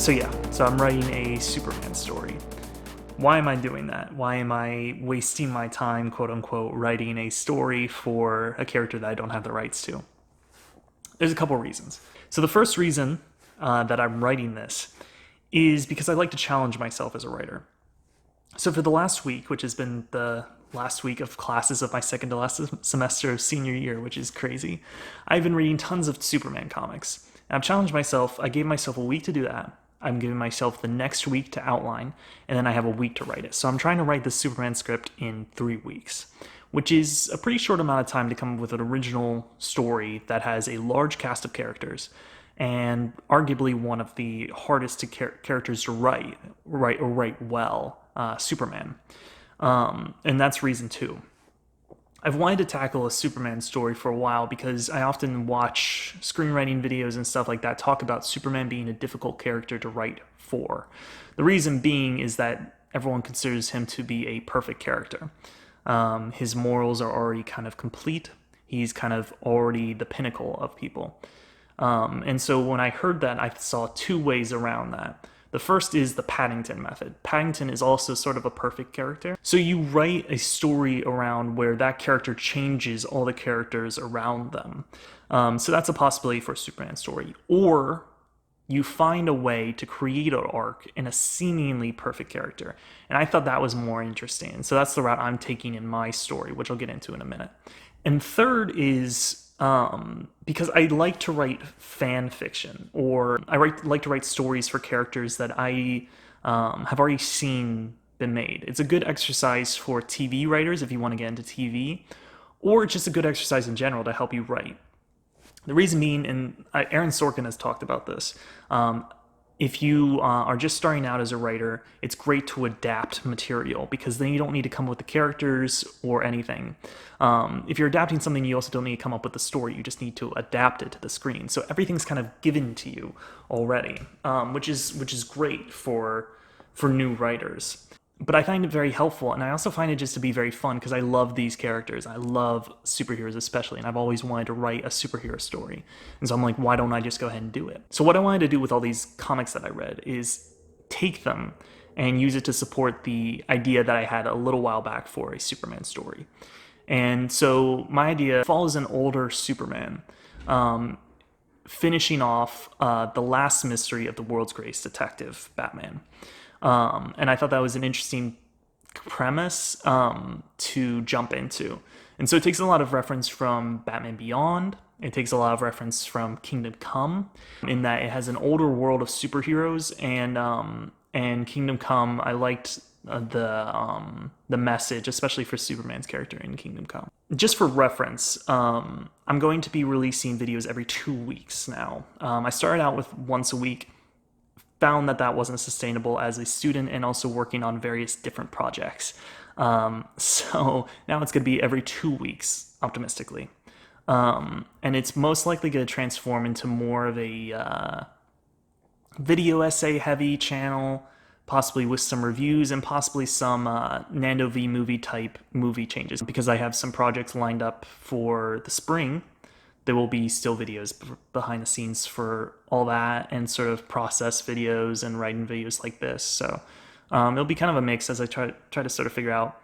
So I'm writing a Superman story. Why am I doing that? Why am I wasting my time, quote unquote, writing a story for a character that I don't have the rights to? There's a couple reasons. So the first reason that I'm writing this is because I like to challenge myself as a writer. So for the last week, which has been the last week of classes of my second to last semester of senior year, which is crazy, I've been reading tons of Superman comics. And I've challenged myself. I gave myself a week to do that. I'm giving myself the next week to outline, and then I have a week to write it. So I'm trying to write the Superman script in 3 weeks, which is a pretty short amount of time to come up with an original story that has a large cast of characters, and arguably one of the hardest characters to write well, Superman. And that's reason 2. I've wanted to tackle a Superman story for a while because I often watch screenwriting videos and stuff like that talk about Superman being a difficult character to write for. The reason being is that everyone considers him to be a perfect character. His morals are already kind of complete. He's kind of already the pinnacle of people. And so when I heard that, I saw 2 ways around that. The first is the Paddington method. Paddington is also sort of a perfect character. So you write a story around where that character changes all the characters around them. So that's a possibility for a Superman story. Or you find a way to create an arc in a seemingly perfect character. And I thought that was more interesting. So that's the route I'm taking in my story, which I'll get into in a minute. And third is because I like to write fan fiction, or like to write stories for characters that I have already seen been made. It's a good exercise for TV writers if you want to get into TV, or it's just a good exercise in general to help you write. The reason being, and Aaron Sorkin has talked about this, if you are just starting out as a writer, it's great to adapt material because then you don't need to come up with the characters or anything. If you're adapting something, you also don't need to come up with the story. You just need to adapt it to the screen. So everything's kind of given to you already, which is great for new writers. But I find it very helpful, and I also find it just to be very fun because I love these characters. I love superheroes especially, and I've always wanted to write a superhero story. And so I'm like, why don't I just go ahead and do it? So what I wanted to do with all these comics that I read is take them and use it to support the idea that I had a little while back for a Superman story. And so my idea follows an older Superman, finishing off the last mystery of the world's greatest detective, Batman. And I thought that was an interesting premise to jump into. And so it takes a lot of reference from Batman Beyond. It takes a lot of reference from Kingdom Come, in that it has an older world of superheroes. And Kingdom Come, I liked the message, especially for Superman's character in Kingdom Come. Just for reference, I'm going to be releasing videos every 2 weeks now. I started out with once a week. Found that wasn't sustainable as a student and also working on various different projects. So now it's going to be every 2 weeks, optimistically. And it's most likely going to transform into more of a video essay heavy channel, possibly with some reviews and possibly some Nando v movie type movie changes, because I have some projects lined up for the spring. There will be still videos behind the scenes for all that, and sort of process videos and writing videos like this. So it'll be kind of a mix as I try to sort of figure out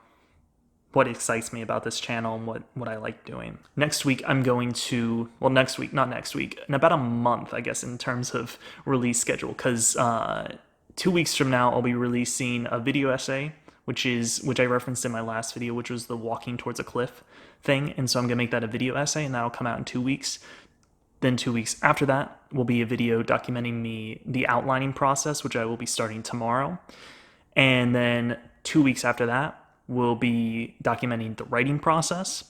what excites me about this channel and what I like doing. Next week I'm going to, well, not next week, in about a month, I guess, in terms of release schedule, because 2 weeks from now I'll be releasing a video essay, which I referenced in my last video, which was the walking towards a cliff thing. And so I'm gonna make that a video essay, and that'll come out in 2 weeks. Then 2 weeks after that will be a video documenting the outlining process, which I will be starting tomorrow. And then 2 weeks after that will be documenting the writing process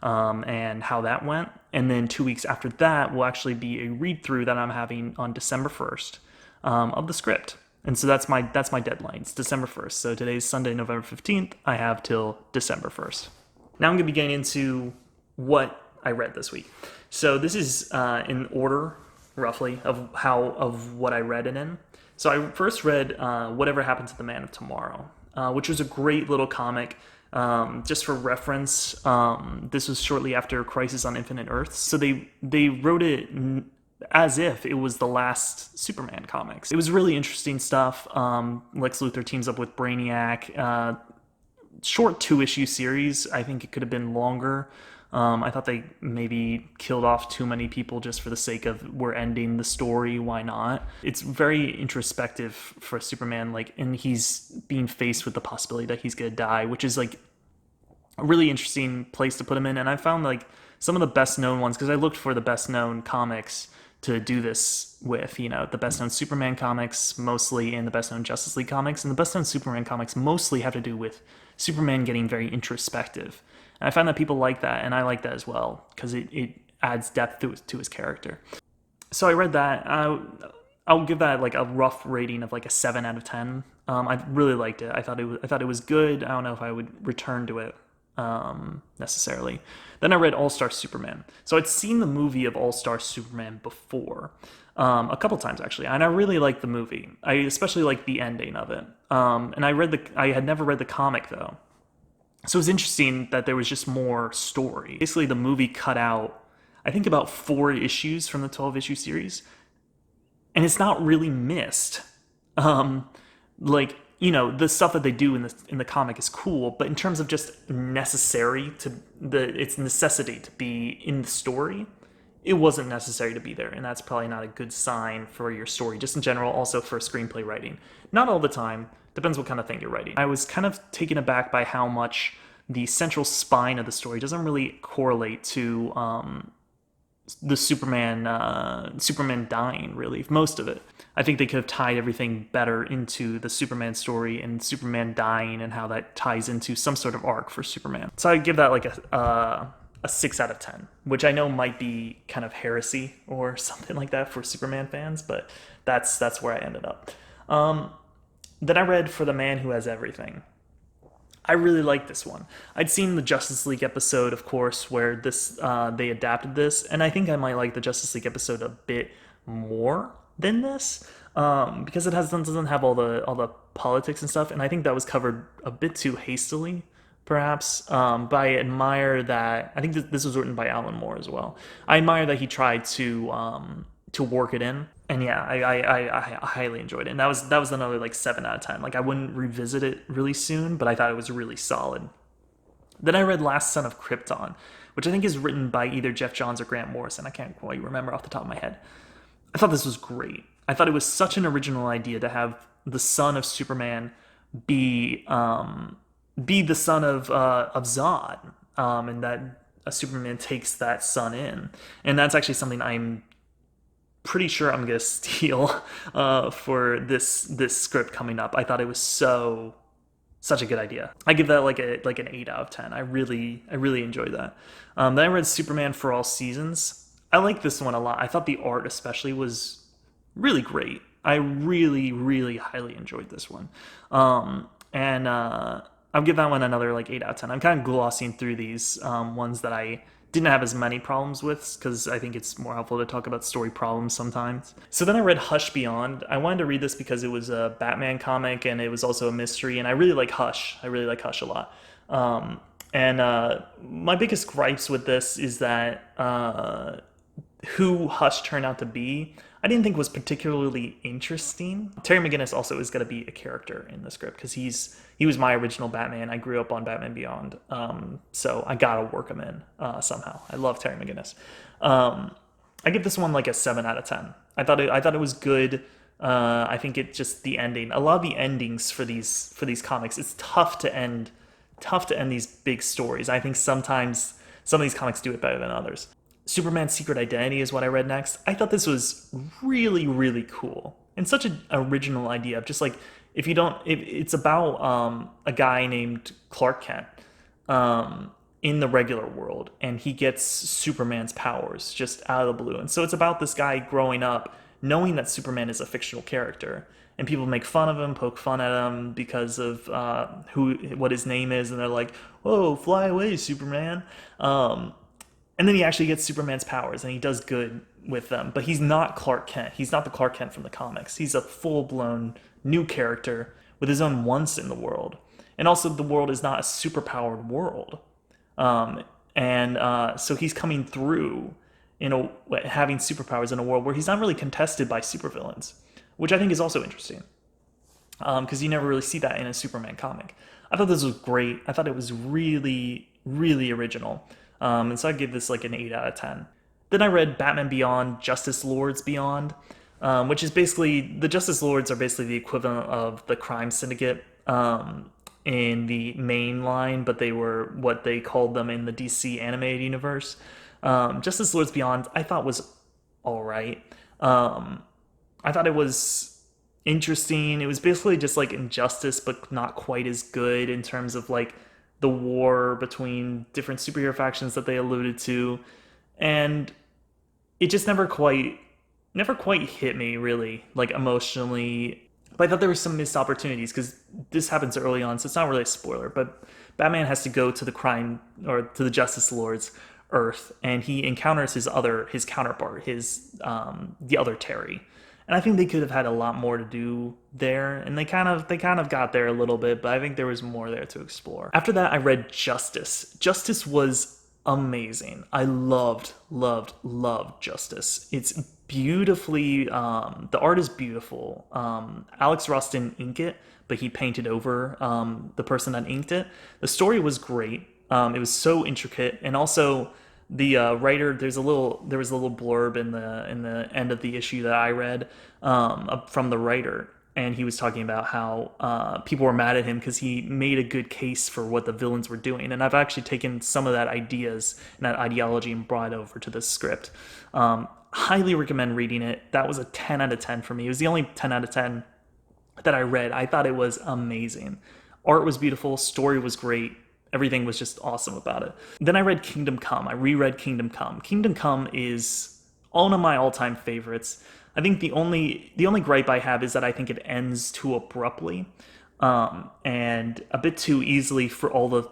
and how that went. And then 2 weeks after that will actually be a read-through that I'm having on December 1st of the script. And so that's my deadline. It's December 1st. So today's Sunday, November 15th. I have till December 1st. Now I'm going to be getting into what I read this week. So this is in order, roughly, of what I read it in. So I first read Whatever Happened to the Man of Tomorrow, which was a great little comic. Just for reference, this was shortly after Crisis on Infinite Earths. So they wrote it as if it was the last Superman comics. It was really interesting stuff. Lex Luthor teams up with Brainiac. Short 2-issue series. I think it could have been longer. I thought they maybe killed off too many people just for the sake of we're ending the story. Why not? It's very introspective for Superman, like, and he's being faced with the possibility that he's gonna die, which is like a really interesting place to put him in. And I found like some of the best known ones because I looked for the best known comics to do this with, the best known Superman comics mostly and the best known Justice League comics. And the best known Superman comics mostly have to do with Superman getting very introspective. And I find that people like that, and I like that as well because it adds depth to his character. So I read that. I'll give that like a rough rating of like a 7 out of 10. I really liked it. I thought it was good. I don't know if I would return to it necessarily. Then I read All Star Superman. So I'd seen the movie of All Star Superman before, a couple times actually, and I really liked the movie. I especially liked the ending of it. And I had never read the comic though, so it was interesting that there was just more story. Basically, the movie cut out, I think, about 4 issues from the 12-issue series, and it's not really missed. Like, the stuff that they do in the comic is cool, but in terms of just necessary to its necessity to be in the story, it wasn't necessary to be there, and that's probably not a good sign for your story, just in general, also for screenplay writing. Not all the time, depends what kind of thing you're writing. I was kind of taken aback by how much the central spine of the story doesn't really correlate to the Superman dying, really, most of it. I think they could have tied everything better into the Superman story and Superman dying and how that ties into some sort of arc for Superman. So I'd give that like a 6 out of 10, which I know might be kind of heresy or something like that for Superman fans, but that's where I ended up. Then I read For the Man Who Has Everything. I really liked this one. I'd seen the Justice League episode, of course, where they adapted this, and I think I might like the Justice League episode a bit more than this, because it doesn't have all the politics and stuff, and I think that was covered a bit too hastily, perhaps. But I admire that. I think this was written by Alan Moore as well. I admire that he tried to work it in. And yeah, I highly enjoyed it. And that was another like 7 out of 10. Like I wouldn't revisit it really soon, but I thought it was really solid. Then I read Last Son of Krypton, which I think is written by either Jeff Johns or Grant Morrison. I can't quite remember off the top of my head. I thought this was great. I thought it was such an original idea to have the son of Superman be the son of Zod, and that a Superman takes that son in, and that's actually something I'm pretty sure I'm gonna steal for this script coming up. I thought it was such a good idea. I give that like an 8 out of 10. I really enjoyed that. Then I read Superman for All Seasons. I like this one a lot. I thought the art especially was really great. I really highly enjoyed this one. And I'll give that one another like 8 out of 10. I'm kind of glossing through these ones that I didn't have as many problems with because I think it's more helpful to talk about story problems sometimes. So then I read Hush Beyond. I wanted to read this because it was a Batman comic and it was also a mystery, and I really like Hush. I really like Hush a lot. And my biggest gripes with this is that who Hush turned out to be, I didn't think was particularly interesting. Terry McGinnis also is going to be a character in the script because he was my original Batman. I grew up on Batman Beyond, so I gotta work him in somehow. I love Terry McGinnis. I give this one like a 7 out of 10. I thought it was good. I think it just the ending. A lot of the endings for these comics, it's tough to end these big stories. I think sometimes some of these comics do it better than others. Superman's Secret Identity is what I read next. I thought this was really cool and such an original idea of just like, it's about a guy named Clark Kent in the regular world, and he gets Superman's powers just out of the blue. And so it's about this guy growing up knowing that Superman is a fictional character, and people make fun of him, poke fun at him because of what his name is, and they're like, "Whoa, fly away, Superman!" And then he actually gets Superman's powers, and he does good with them. But he's not Clark Kent. He's not the Clark Kent from the comics. He's a full-blown new character with his own wants in the world. And also, the world is not a superpowered world. So he's coming through having superpowers in a world where he's not really contested by supervillains, which I think is also interesting because you never really see that in a Superman comic. I thought this was great. I thought it was really, really original. And so I'd give this like an 8 out of 10. Then I read Batman Beyond, Justice Lords Beyond, which is basically the Justice Lords are basically the equivalent of the crime syndicate in the main line, but they were what they called them in the DC animated universe. Justice Lords Beyond, I thought was all right. I thought it was interesting. It was basically just like Injustice, but not quite as good in terms of like the war between different superhero factions that they alluded to, and it just never quite hit me really like emotionally. But I thought there were some missed opportunities because this happens early on, so it's not really a spoiler. But Batman has to go to the crime or to the Justice Lord's Earth, and he encounters his counterpart, the other Terry. And I think they could have had a lot more to do there, and they kind of got there a little bit, but I think there was more there to explore. After that, I read Justice. Justice was amazing. I loved Justice. It's beautifully the art is beautiful. Alex Ross didn't ink it, but he painted over the person that inked it. The story was great. It was so intricate, and also the writer. There was a little blurb in the end of the issue that I read from the writer, and he was talking about how people were mad at him because he made a good case for what the villains were doing. And I've actually taken some of that ideas and that ideology and brought it over to the script. Highly recommend reading it. That was a 10 out of 10 for me. It was the only 10 out of 10 that I read. I thought it was amazing. Art was beautiful, story was great. Everything was just awesome about it. Then I read Kingdom Come. I reread Kingdom Come. Kingdom Come is one of my all-time favorites. I think the only gripe I have is that I think it ends too abruptly, and a bit too easily for all the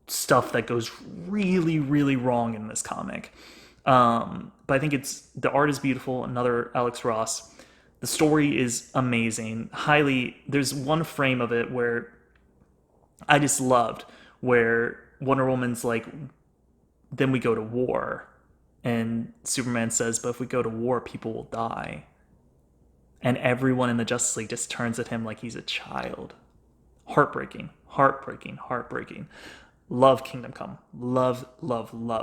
stuff that goes really, really wrong in this comic. But I think the art is beautiful. Another Alex Ross. The story is amazing. There's one frame of it where I just loved, where Wonder Woman's like, then we go to war. And Superman says, but if we go to war, people will die. And everyone in the Justice League just turns at him like he's a child. Heartbreaking, heartbreaking, heartbreaking. Love Kingdom Come. Love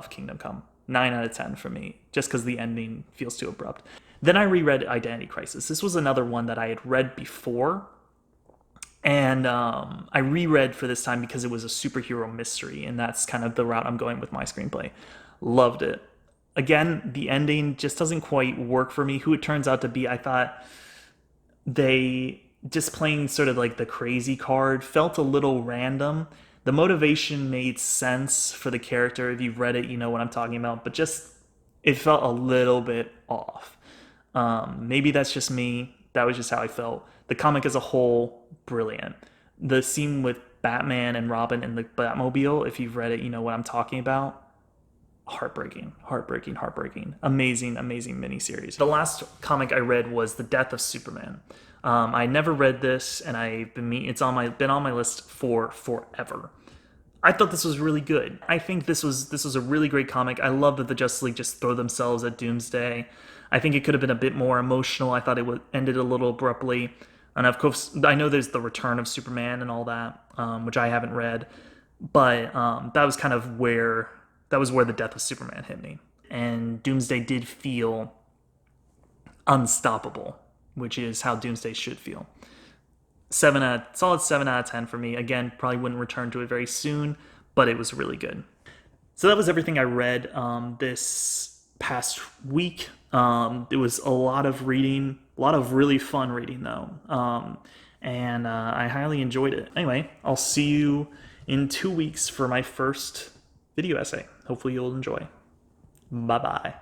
Kingdom Come. 9 out of 10 for me, just because the ending feels too abrupt. Then I reread Identity Crisis. This was another one that I had read before, and I reread for this time because it was a superhero mystery, and that's kind of the route I'm going with my screenplay. Loved it. Again, the ending just doesn't quite work for me. Who it turns out to be, I thought they just playing sort of like the crazy card felt a little random. The motivation made sense for the character. If you've read it, you know what I'm talking about, but just it felt a little bit off. Maybe that's just me. That was just how I felt. The comic as a whole, brilliant. The scene with Batman and Robin in the Batmobile, if you've read it, you know what I'm talking about. Heartbreaking, heartbreaking, heartbreaking. Amazing, amazing miniseries. The last comic I read was The Death of Superman. I never read this, and it's been on my list for forever. I thought this was really good. I think this was a really great comic. I love that the Justice League just throw themselves at Doomsday. I think it could have been a bit more emotional. I thought ended a little abruptly. And of course, I know there's the return of Superman and all that, which I haven't read, but that was kind of where the death of Superman hit me. And Doomsday did feel unstoppable, which is how Doomsday should feel. Solid 7 out of 10 for me. Again, probably wouldn't return to it very soon, but it was really good. So that was everything I read this past week. It was a lot of reading, a lot of really fun reading though, and I highly enjoyed it. Anyway, I'll see you in 2 weeks for my first video essay. Hopefully you'll enjoy. Bye-bye.